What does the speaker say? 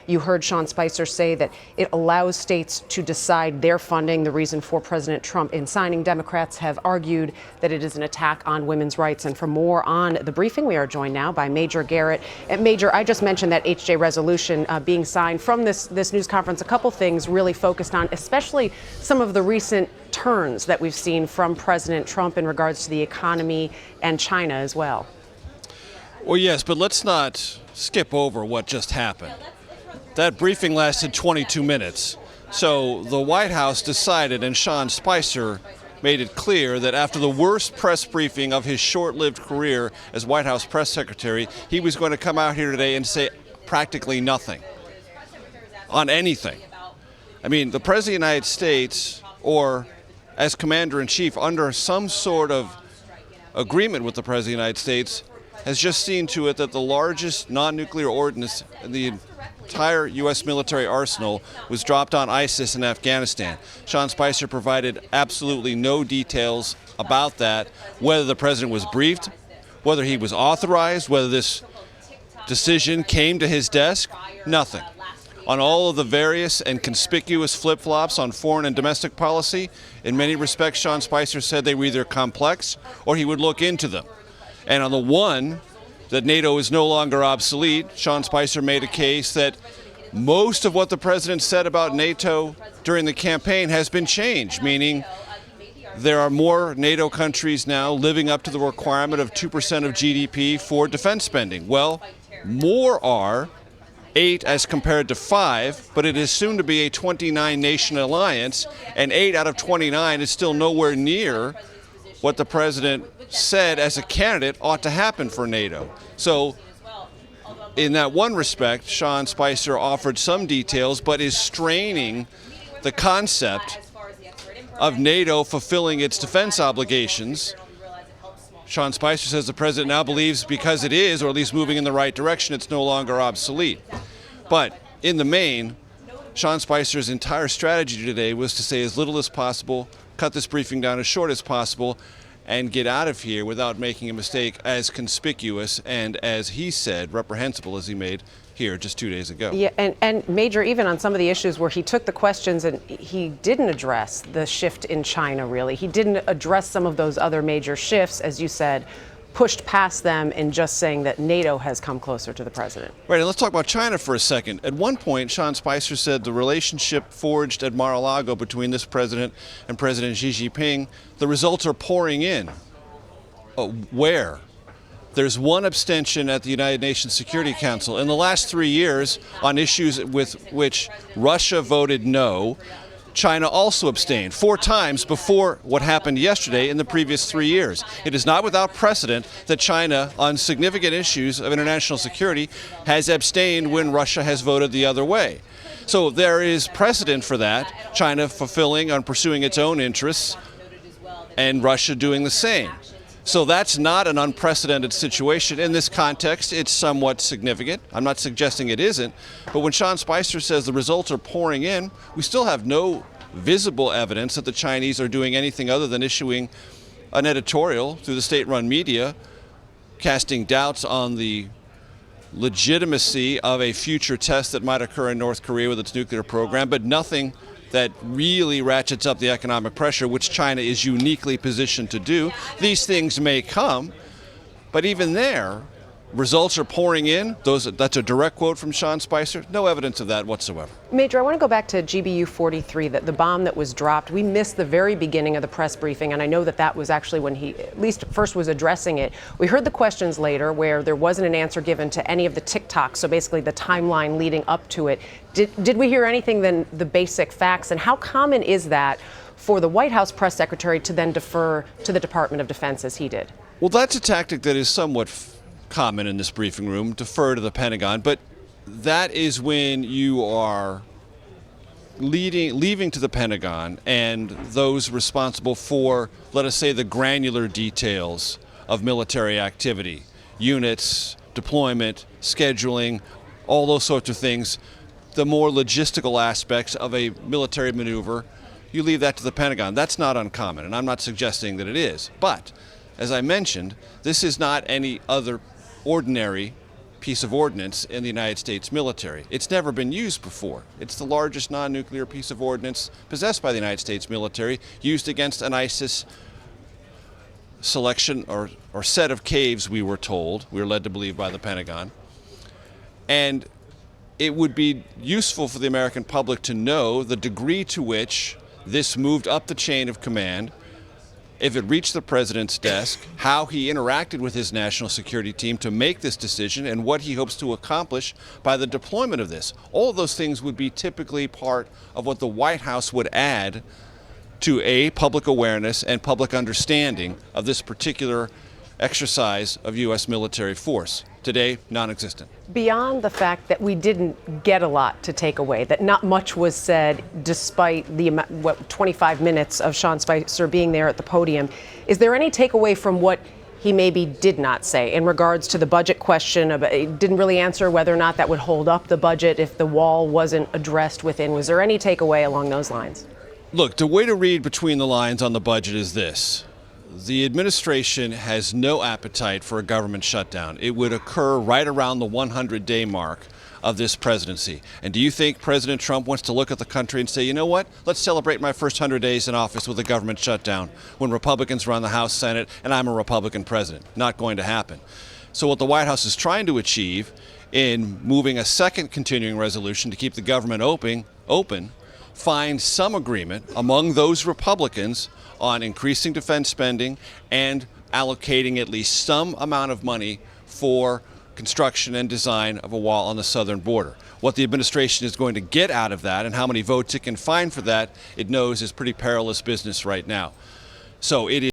You heard Sean Spicer say that it allows states to decide their funding. The reason for President Trump in signing, Democrats have argued that it is an attack on women's rights. And for more on the briefing, we are joined now by Major Garrett. And Major, I just mentioned that HJ resolution being signed from this news conference. A couple things really focused on, especially some of the recent turns that we've seen from President Trump in regards to the economy and China as well. Well, yes, but let's not skip over what just happened. That briefing lasted 22 minutes. So the White House decided, and Sean Spicer made it clear, that after the worst press briefing of his short-lived career as White House press secretary, he was going to come out here today and say practically nothing on anything. I mean, the President of the United States, or as Commander-in-Chief, under some sort of agreement with the President of the United States, has just seen to it that the largest non-nuclear ordnance in the entire U.S. military arsenal was dropped on ISIS in Afghanistan. Sean Spicer provided absolutely no details about that, whether the President was briefed, whether he was authorized, whether this decision came to his desk, nothing. On all of the various and conspicuous flip-flops on foreign and domestic policy, in many respects, Sean Spicer said they were either complex or he would look into them. And on the one, that NATO is no longer obsolete, Sean Spicer made a case that most of what the president said about NATO during the campaign has been changed, meaning there are more NATO countries now living up to the requirement of 2% of GDP for defense spending. Well, more are, 8 as compared to 5, but it is soon to be a 29-nation alliance, and 8 out of 29 is still nowhere near what the president said as a candidate ought to happen for NATO. So in that one respect, Sean Spicer offered some details, but is straining the concept of NATO fulfilling its defense obligations. Sean Spicer says the president now believes because it is, or at least moving in the right direction, it's no longer obsolete. But in the main, Sean Spicer's entire strategy today was to say as little as possible, cut this briefing down as short as possible, and get out of here without making a mistake as conspicuous and, as he said, reprehensible as he made here just 2 days ago. Yeah, and Major, even on some of the issues where he took the questions and he didn't address the shift in China, really. He didn't address some of those other major shifts, as you said, pushed past them in just saying that NATO has come closer to the president. Right, and let's talk about China for a second. At one point, Sean Spicer said the relationship forged at Mar-a-Lago between this president and President Xi Jinping, the results are pouring in. Where? There's one abstention at the United Nations Security Council. In the last 3 years, on issues with which Russia voted no, China also abstained 4 times before what happened yesterday in the previous 3 years. It is not without precedent that China, on significant issues of international security, has abstained when Russia has voted the other way. So there is precedent for that, China fulfilling and pursuing its own interests, and Russia doing the same. So that's not an unprecedented situation. In this context, it's somewhat significant. I'm not suggesting it isn't. But when Sean Spicer says the results are pouring in, we still have no visible evidence that the Chinese are doing anything other than issuing an editorial through the state-run media, casting doubts on the legitimacy of a future test that might occur in North Korea with its nuclear program, but nothing that really ratchets up the economic pressure, which China is uniquely positioned to do. These things may come, but even there, results are pouring in. That's a direct quote from Sean Spicer. No evidence of that whatsoever. Major, I want to go back to GBU-43, the bomb that was dropped. We missed the very beginning of the press briefing, and I know that was actually when he at least first was addressing it. We heard the questions later where there wasn't an answer given to any of the TikToks, so basically the timeline leading up to it. Did we hear anything than the basic facts, and how common is that for the White House press secretary to then defer to the Department of Defense as he did? Well, that's a tactic that is somewhat common in this briefing room, defer to the Pentagon, but that is when you are leaving to the Pentagon and those responsible for, let us say, the granular details of military activity, units, deployment, scheduling, all those sorts of things, the more logistical aspects of a military maneuver, you leave that to the Pentagon. That's not uncommon, and I'm not suggesting that it is. But, as I mentioned, this is not any other ordinary piece of ordnance in the United States military. It's never been used before. It's the largest non-nuclear piece of ordnance possessed by the United States military, used against an ISIS selection or set of caves, we were told. We were led to believe by the Pentagon. And it would be useful for the American public to know the degree to which this moved up the chain of command, if it reached the president's desk, how he interacted with his national security team to make this decision, and what he hopes to accomplish by the deployment of this. All of those things would be typically part of what the White House would add to public awareness and public understanding of this particular exercise of U.S. military force. Today, non-existent. Beyond the fact that we didn't get a lot to take away, that not much was said despite the 25 minutes of Sean Spicer being there at the podium, is there any takeaway from what he maybe did not say in regards to the budget question? He didn't really answer whether or not that would hold up the budget if the wall wasn't addressed within. Was there any takeaway along those lines? Look, the way to read between the lines on the budget is this. The administration has no appetite for a government shutdown. It would occur right around the 100-day mark of this presidency. And do you think President Trump wants to look at the country and say, you know what, let's celebrate my first 100 days in office with a government shutdown when Republicans run the House, Senate, and I'm a Republican president? Not going to happen. So what the White House is trying to achieve in moving a second continuing resolution to keep the government open, find some agreement among those Republicans on increasing defense spending and allocating at least some amount of money for construction and design of a wall on the southern border. What the administration is going to get out of that and how many votes it can find for that, it knows is pretty perilous business right now. So it is